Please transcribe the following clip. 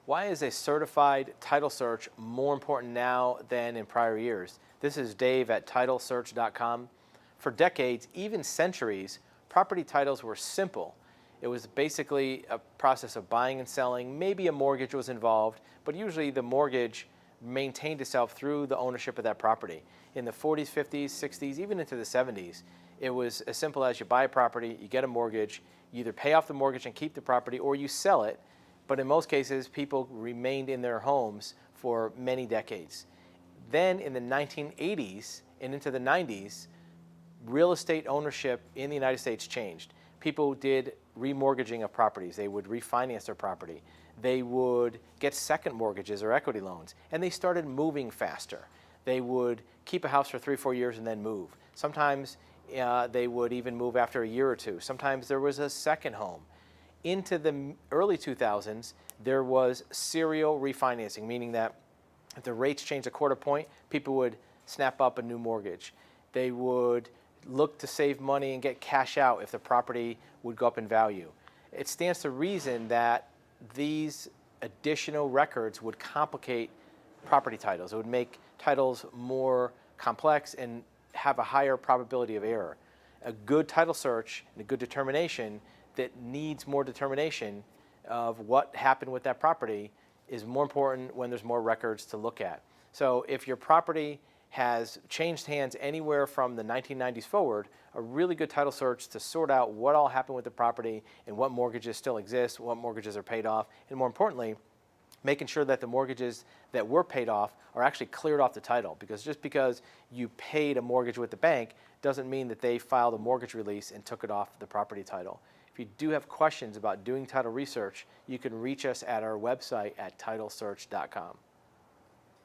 Why is a certified title search more important now than in prior years? This is Dave at titlesearch.com. For decades, even centuries, property titles were simple. It was basically a process of buying and selling. Maybe a mortgage was involved, but usually the mortgage maintained itself through the ownership of that property. In the 40s, 50s, 60s, even into the 70s, it was as simple as you buy a property, you get a mortgage, you either pay off the mortgage and keep the property, or you sell it. But in most cases, people remained in their homes for many decades. Then in the 1980s and into the 90s, real estate ownership in the United States changed. People did remortgaging of properties. They would refinance their property. They would get second mortgages or equity loans, and they started moving faster. They would keep a house for 3 or 4 years and then move. Sometimes they would even move after a year or two. Sometimes there was a second home. Into the early 2000s, there was serial refinancing, meaning that if the rates changed a quarter point, people would snap up a new mortgage. They would look to save money and get cash out if the property would go up in value. It stands to reason that these additional records would complicate property titles. It would make titles more complex and have a higher probability of error. A good title search and a good determination that needs more determination of what happened with that property is more important when there's more records to look at. So if your property has changed hands anywhere from the 1990s forward, a really good title search to sort out what all happened with the property and what mortgages still exist, what mortgages are paid off, and more importantly, making sure that the mortgages that were paid off are actually cleared off the title. Because just because you paid a mortgage with the bank doesn't mean that they filed a mortgage release and took it off the property title. If you do have questions about doing title research, you can reach us at our website at titlesearch.com.